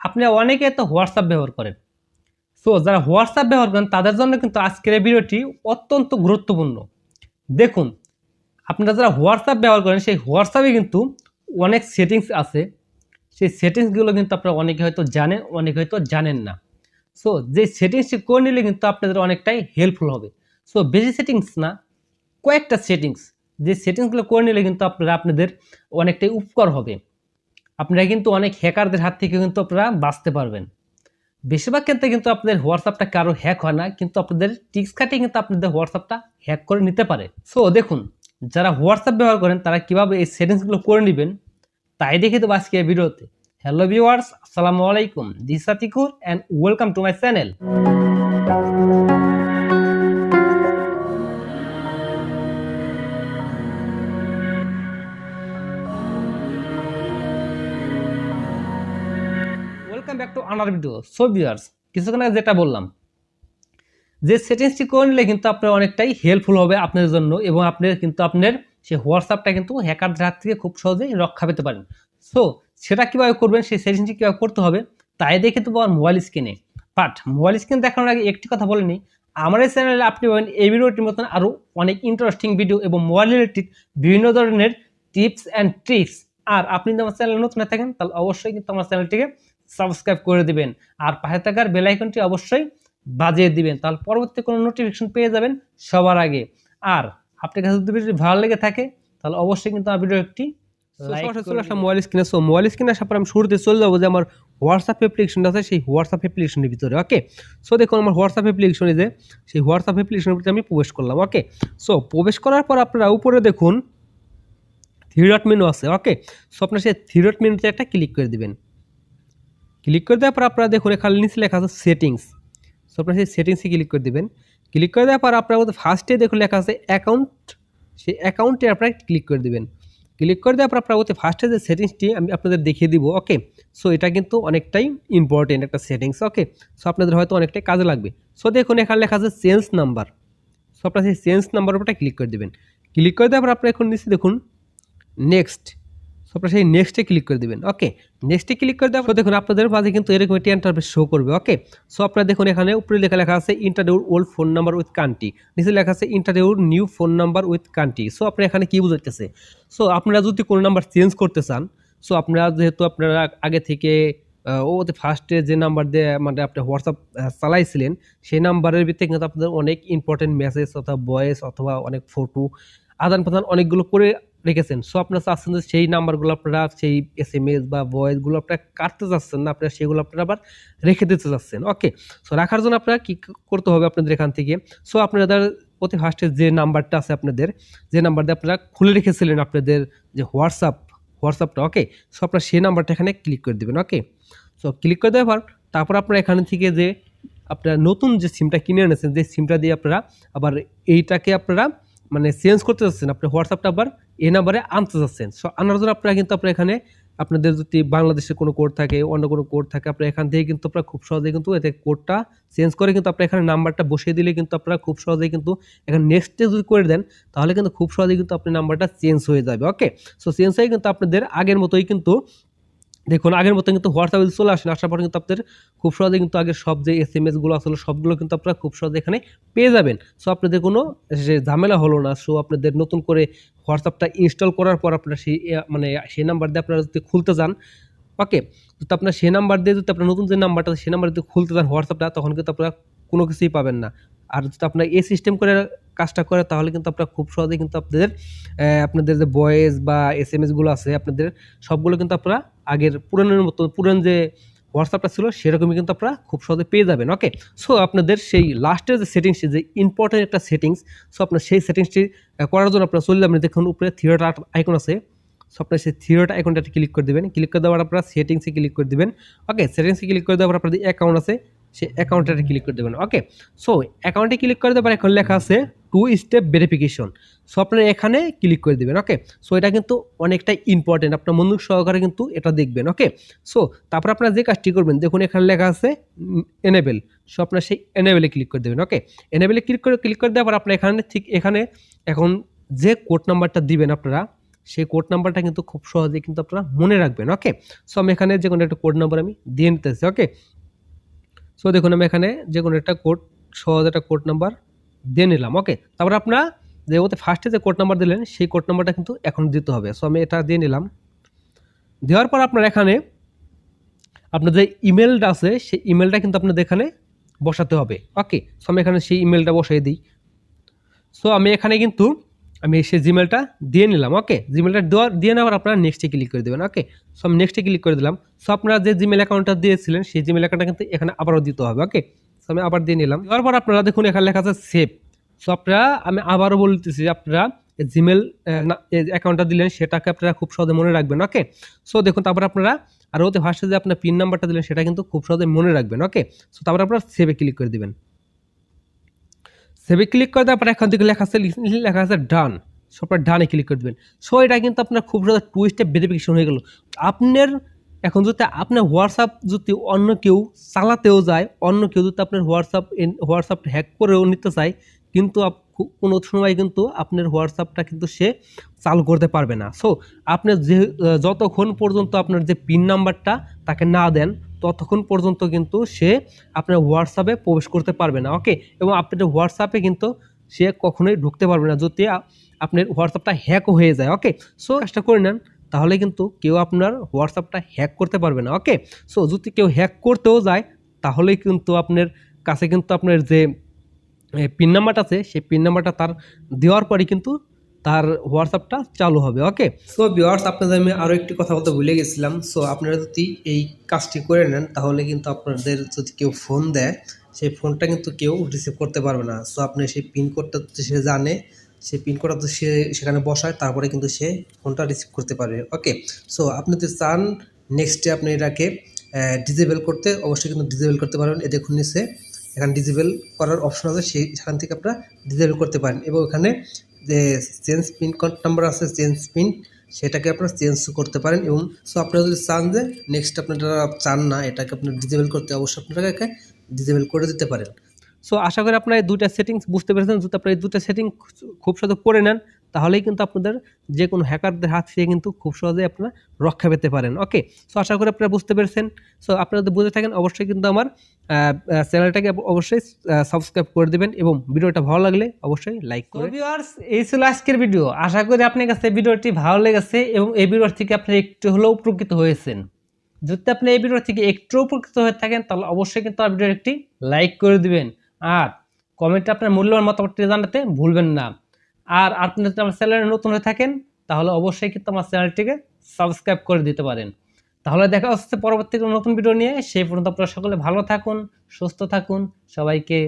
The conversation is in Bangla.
আপনি অনেকে তো হোয়াটসঅ্যাপ ব্যবহার করেন। সো যারা হোয়াটসঅ্যাপ ব্যবহার করেন তাদের জন্য কিন্তু আজকের এই ভিডিওটি অত্যন্ত গুরুত্বপূর্ণ। দেখুন, আপনারা যারা হোয়াটসঅ্যাপ ব্যবহার করেন সেই হোয়াটসঅ্যাপে কিন্তু অনেক সেটিংস আছে। সেই সেটিংসগুলো কিন্তু আপনারা অনেকে হয়তো জানেন, অনেকে হয়তো জানেন না। সো যে সেটিংসটি করে নিলে কিন্তু আপনাদের অনেকটাই হেল্পফুল হবে। সো বেশি সেটিংস না, কয়েকটা সেটিংস, যে সেটিংসগুলো করে নিলে কিন্তু আপনাদের অনেকটাই উপকার হবে। আপনারা কিন্তু অনেক হ্যাকারদের হাত থেকে কিন্তু আপনারা বাঁচতে পারবেন। বেশিরভাগ ক্ষেত্রে কিন্তু আপনাদের হোয়াটসঅ্যাপটা কারো হ্যাক হয় না, কিন্তু আপনাদের ট্রিক্স খাটিয়ে কিন্তু আপনাদের হোয়াটসঅ্যাপটা হ্যাক করে নিতে পারে। সো দেখুন, যারা হোয়াটসঅ্যাপ ব্যবহার করেন তারা কিভাবে এই সেটিংসগুলো করে নেবেন তাই দেখে দেবো আজকে এই ভিডিওতে। হ্যালো ভিউয়ার্স, আসসালামু আলাইকুম, this is Atiqur and welcome to my channel. Welcome back to another video. So viewers, কিছুক্ষণ আগে যেটা বললাম, যে সেটিংসটি করে নিলে কিন্তু আপনার অনেকটাই হেল্পফুল হবে আপনাদের জন্য, এবং আপনার কিন্তু আপনার সেই হোয়াটসঅ্যাপটা কিন্তু হ্যাকারদের হাত থেকে খুব সহজেই রক্ষা পেতে পারেন। সো সেটা কীভাবে করবেন, সেই সেটিংসটি কীভাবে করতে হবে তাই দেখে দেবো আমার মোবাইল স্ক্রিনে। বাট মোবাইল স্ক্রিন দেখানোর আগে একটি কথা বলে নিই, আমার এই চ্যানেলে আপনি পাবেন এই ভিডিওটির মতন আরও অনেক ইন্টারেস্টিং ভিডিও এবং মোবাইল রিলেটেড বিভিন্ন ধরনের টিপস অ্যান্ড ট্রিক্স। আর আপনি যদি আমার চ্যানেলে নতুন হয়ে থাকেন তাহলে অবশ্যই কিন্তু আমার চ্যানেলটিকে সাবস্ক্রাইব করে দেবেন, আর পাশে থাকার বেল আইকনটি অবশ্যই বাজিয়ে দিবেন, তাহলে পরবর্তী কোনো নোটিফিকেশন পেয়ে যাবেন সবার আগে। আর আপনার কাছে যদি ভিডিওটি ভালো লেগে থাকে তাহলে অবশ্যই কিন্তু আমার ভিডিও একটি চলে আসলাম মোবাইল স্ক্রিনে। সো মোবাইল স্ক্রিনে আসার পর আমি শুরুতে চলে যাবো যে আমার হোয়াটসঅ্যাপ অ্যাপ্লিকেশনটা আছে সেই হোয়াটসঅ্যাপ অ্যাপ্লিকেশনের ভিতরে। ওকে, সো দেখুন আমার হোয়াটসঅ্যাপ অ্যাপ্লিকেশনে যে সেই হোয়াটসঅ্যাপ অ্যাপ্লিকেশনের ভিতরে আমি প্রবেশ করলাম। ওকে, সো প্রবেশ করার পর আপনারা উপরে দেখুন থ্রি ডট মেনু আছে। ওকে, সো আপনার সেই থ্রি ডট মেনুতে একটা ক্লিক করে দিবেন। ক্লিক করে দেওয়ার পর আপনারা দেখুন এখানে নিচে লেখা আছে সেটিংস। সো আপনারা সেই সেটিংসে ক্লিক করে দেবেন। ক্লিক করে দেওয়ার পর আপনার ফার্স্টে দেখুন লেখা আছে অ্যাকাউন্ট, সেই অ্যাকাউন্টে আপনারা ক্লিক করে দেবেন। ক্লিক করে দেওয়ার পর আপনার ফার্স্টে যে সেটিংসটি আমি আপনাদের দেখিয়ে দিব। ওকে, সো এটা কিন্তু অনেকটাই ইম্পর্টেন্ট একটা সেটিংস। ওকে, সো আপনাদের হয়তো অনেকটাই কাজে লাগবে। সো দেখুন এখানে লেখা আছে চেঞ্জ নাম্বার। সো আপনারা সেই চেঞ্জ নাম্বার উপরটা ক্লিক করে দেবেন। ক্লিক করে দেওয়ার পর আপনারা এখন নিচে দেখুন নেক্সট। সো আপনারা সেই নেক্সটে ক্লিক করে দেবেন। ওকে, নেক্সটে ক্লিক করে দেওয়ার পর দেখুন আপনাদের মাঝে কিন্তু এরকম একটি ইন্টারফেস শো করবে। ওকে, সো আপনারা দেখুন এখানে উপরে লেখা আছে inter your old phone number with country, নিচে লেখা আছে inter your new phone number with country. So আপনারা এখানে কি বুঝাইতেছে, সো আপনারা যদি কোনো নাম্বার চেঞ্জ করতে চান, সো আপনারা যেহেতু আপনারা আগে থেকে ওতে ফার্স্টে যে নাম্বার দিয়ে মানে আপনি হোয়াটসঅ্যাপ চালাইছিলেন সেই নাম্বারের ভিতরে কিন্তু আপনাদের অনেক ইম্পর্টেন্ট মেসেজ অথবা ভয়েস অথবা অনেক ফটো আদান প্রদান অনেকগুলো করে রেখেছেন। সো আপনারা চাচ্ছেন যে সেই নাম্বারগুলো আপনারা সেই SMS বা ভয়েসগুলো আপনারা কাটতে চাচ্ছেন না, আপনারা সেগুলো আপনারা আবার রেখে দিতে চাচ্ছেন। ওকে, সো রাখার জন্য আপনারা কী করতে হবে আপনাদের এখান থেকে, সো আপনাদের অতি ফার্স্টে যে নাম্বারটা আছে আপনাদের, যে নাম্বার দিয়ে আপনারা খুলে রেখেছিলেন আপনাদের যে হোয়াটসঅ্যাপটা। ওকে, সো আপনারা সেই নাম্বারটা এখানে ক্লিক করে দেবেন। ওকে, সো ক্লিক করে দেওয়ার পর তারপর আপনারা এখান থেকে যে আপনারা নতুন যে সিমটা কিনে এনেছেন, যে সিমটা দিয়ে আপনারা আবার এইটাকে আপনারা মানে চেঞ্জ করতে চাচ্ছেন, আপনি হোয়াটসঅ্যাপটা আবার এই নাম্বারে আনতে চাচ্ছেন। সো আনার জন্য আপনারা কিন্তু আপনারা এখানে আপনাদের যদি বাংলাদেশের কোনো কোড থাকে, অন্য কোনো কোড থাকে, আপনারা এখান থেকে কিন্তু আপনারা খুব সহজেই কিন্তু এতে কোডটা চেঞ্জ করে কিন্তু আপনারা এখানে নাম্বারটা বসিয়ে দিলে কিন্তু আপনারা খুব সহজেই কিন্তু এখানে নেক্সটে যদি করে দেন তাহলে কিন্তু খুব সহজেই কিন্তু আপনার নাম্বারটা চেঞ্জ হয়ে যাবে। ওকে, সো চেঞ্জ হয়ে কিন্তু আপনাদের আগের মতোই কিন্তু দেখুন আগের মতো কিন্তু হোয়াটসঅ্যাপে চলে আসেন, আসার পর কিন্তু আপনাদের খুব সহজে কিন্তু আগের সব যে SMS গুলো আসলে সবগুলো কিন্তু আপনারা খুব সহজে এখানে পেয়ে যাবেন। সো আপনাদের কোনো ঝামেলা হলো না। সো আপনাদের নতুন করে হোয়াটসঅ্যাপটা ইনস্টল করার পর আপনারা সেই মানে সেই নাম্বার দিয়ে আপনারা যদি খুলতে যান, ওকে, তো আপনার সেই নাম্বার দিয়ে যদি আপনার নতুন যে নাম্বারটা সেই নাম্বার দিয়ে খুলতে যান হোয়াটসঅ্যাপটা, তখন কিন্তু আপনারা কোনো কিছুই পাবেন না। আর যদি আপনার এই সিস্টেম করে কাজটা করে তাহলে কিন্তু আপনারা খুব সহজেই কিন্তু আপনাদের যে ভয়েস বা SMS গুলো আছে আপনাদের সবগুলো কিন্তু আপনারা আগের পুরানোর মতো পুরান যে হোয়াটসঅ্যাপটা ছিল সেরকমই কিন্তু আপনারা খুব সহজে পেয়ে যাবেন। ওকে, সো আপনাদের সেই লাস্টের যে সেটিংসটি, যে ইম্পর্টেন্ট একটা সেটিংস, সো আপনার সেই সেটিংসটি করার জন্য আপনারা চলে যাবেন, দেখুন উপরে থ্রি ডট আইকন আছে। সো আপনার সেই থ্রি ডট আইকনটাতে ক্লিক করে দেবেন। ক্লিক করে দেওয়ার আপনারা সেটিংসে ক্লিক করে দেবেন। ওকে, সেটিংসে ক্লিক করে দেওয়ার পর আপনাদের অ্যাকাউন্ট আছে সেই অ্যাকাউন্টটাতে ক্লিক করে দেবেন। ওকে, সো অ্যাকাউন্টে ক্লিক করে দেওয়ার এখন লেখা আছে 2 স্টেপ ভেরিফিকেশন। সো আপনারা এখানে ক্লিক করে দেবেন। ওকে, সো এটা কিন্তু অনেকটাই ইম্পর্টেন্ট, আপনার মনোযোগ সহকারে কিন্তু এটা দেখবেন। ওকে, সো তারপর আপনারা যে কাজটি করবেন দেখুন এখানে লেখা আছে এনেবেল। সো আপনারা সেই এনেবেলে ক্লিক করে দেবেন। ওকে, এনেবেলে ক্লিক করে দেওয়ার পর আপনারা এখানে ঠিক এখানে এখন যে কোড নাম্বারটা দিবেন আপনারা সেই কোড নাম্বারটা কিন্তু খুব সহজেই কিন্তু আপনারা মনে রাখবেন। ওকে, সো আমি এখানে যে কোনো একটা কোড নাম্বার আমি দিয়ে নিতেছি। ওকে, সো দেখুন আমি এখানে যে কোনো একটা সহজ একটা কোড নাম্বার দিয়ে নিলাম। ওকে, তারপর আপনারা যে ওতে ফার্স্টে যে কোড নাম্বার দিলেন সেই কোড নাম্বারটা কিন্তু এখন দিতে হবে। সো আমি এটা দিয়ে নিলাম। দেওয়ার পর আপনার এখানে আপনার যে ইমেলটা আছে সেই ইমেলটা কিন্তু আপনাদের এখানে বসাতে হবে। ওকে, সো আমি এখানে সেই ইমেলটা বসাই দিই। সো আমি এখানে কিন্তু আমি সেই জিমেলটা দিয়ে নিলাম। ওকে, জিমেলটা দিয়ে নেওয়ার আপনারা নেক্সটে ক্লিক করে দেবেন। ওকে, সো আমি নেক্সটে ক্লিক করে দিলাম। সো আপনারা যে জিমেল অ্যাকাউন্টটা দিয়েছিলেন সেই জিমেল অ্যাকাউন্টটা কিন্তু এখানে আবারও দিতে হবে। ওকে, সো আমি আবার দিয়ে নিলাম। দেওয়ার পর আপনারা দেখুন এখানে লেখা আছে সেভ। সো আপনারা আমি আবারও বলতেছি আপনারা জিমেল অ্যাকাউন্টটা দিলেন সেটাকে আপনারা খুব সহজে মনে রাখবেন। ওকে, সো দেখুন তারপর আপনারা আর ওতে ফার্স্টে যে আপনার পিন নাম্বারটা দিলেন সেটা কিন্তু খুব সহজে মনে রাখবেন। ওকে, সো তারপর আপনারা সেভে ক্লিক করে দিবেন। সেভে ক্লিক করে দেওয়ার পর এখান থেকে লেখা আছে ডান। সো আপনার ডানে ক্লিক করে দেবেন। সো এটা কিন্তু আপনার খুব সহজে 2 স্টেপ ভেরিফিকেশন হয়ে গেল। আপনার এখন যদি আপনার হোয়াটসঅ্যাপ যদি অন্য কেউ চালাতেও যায়, অন্য কেউ যদি আপনার হোয়াটসঅ্যাপ হ্যাক করেও নিতে চায়, কিন্তু কোনো সময় কিন্তু আপনার হোয়াটসঅ্যাপটা কিন্তু সে চালু করতে পারবে না। সো আপনি যতক্ষণ পর্যন্ত আপনার যে পিন নাম্বারটা তাকে না দেন ততক্ষণ পর্যন্ত কিন্তু সে আপনার হোয়াটসঅ্যাপে প্রবেশ করতে পারবে না। ওকে, এবং আপনার হোয়াটসঅ্যাপে কিন্তু সে কখনোই ঢুকতে পারবে না যদি আপনার হোয়াটসঅ্যাপটা হ্যাকও হয়ে যায়। ওকে, সো কাজটা করে নেন, তাহলে কিন্তু কেউ আপনার হোয়াটসঅ্যাপটা হ্যাক করতে পারবে না। ওকে, সো যদি কেউ হ্যাক করতেও যায় তাহলেই কিন্তু আপনার কাছে কিন্তু আপনার যে পিন নাম্বারটা আছে সেই পিন নাম্বারটা তার দেওয়ার পরে কিন্তু তার হোয়াটসঅ্যাপটা চালু হবে। ওকে, সো ভিউয়ার্স আপনাদের আমি আরও একটি কথা বলতে ভুলে গেছিলাম। সো আপনারা যদি এই কাজটি করে নেন তাহলে কিন্তু আপনাদের যদি কেউ ফোন দেয় সেই ফোনটা কিন্তু কেউ রিসিভ করতে পারবে না। সো আপনি সেই পিন কোডটা যদি সে জানে, সেই পিন কোডটা তো সে সেখানে বসায়, তারপরে কিন্তু সে ফোনটা রিসিভ করতে পারবে। ওকে, সো আপনি যদি চান নেক্সটে আপনি এটাকে ডিসেবল করতে, অবশ্যই কিন্তু ডিসেবল করতে পারবেন। এ দেখুন নিচে এখানে ডিসেবল করার অপশন আছে, সেখান থেকে আপনারা ডিসেবল করতে পারেন। এবং এখানে যে চেঞ্জ পিন কোড নাম্বার আছে, চেঞ্জ পিন, সেটাকে আপনারা চেঞ্জ করতে পারেন। এবং সো আপনারা যদি চান যে নেক্সট আপনারা চান না এটাকে আপনার ডিসেবল করতে, অবশ্যই আপনারা এটাকে ডিসেবল করে দিতে পারেন। সো আশা করি আপনারা এই দুইটা সেটিংস বুঝতে পেরেছেন। যদি আপনারা এই দুটো সেটিং খুব সহজে করে নেন তাহলেই কিন্তু আপনাদের যে কোনো হ্যাকারদের হাত থেকে কিন্তু খুব সহজেই আপনারা রক্ষা পেতে পারেন। ওকে, সো আশা করি আপনারা বুঝতে পেরেছেন। সো আপনারা যদি বুঝে থাকেন অবশ্যই কিন্তু আমার চ্যানেলটাকে অবশ্যই সাবস্ক্রাইব করে দেবেন এবং ভিডিওটা ভালো লাগলে অবশ্যই লাইক করবেন। ভিউয়ার্স, এই ছিল আজকের ভিডিও। আশা করি আপনার কাছে ভিডিওটি ভালো লেগেছে এবং এই ভিডিও থেকে আপনি একটু হলেও উপকৃত হয়েছেন। যদি আপনি এই ভিডিও থেকে একটু উপকৃত হয়ে থাকেন তাহলে অবশ্যই কিন্তু আমার ভিডিওর একটি লাইক করে দিবেন আর কমেন্টে আপনার মূল্যবান মতামতটি জানাতে ভুলবেন না। আর আপনি যদি আমার চ্যানেলে নতুন হয়ে থাকেন তাহলে অবশ্যই কিন্তু আমার চ্যানেলটিকে সাবস্ক্রাইব করে দিতে পারেন। তাহলে দেখা হচ্ছে পরবর্তী কোনো নতুন ভিডিও নিয়ে। সেই পর্যন্ত আপনারা সকলে ভালো থাকুন, সুস্থ থাকুন। সবাইকে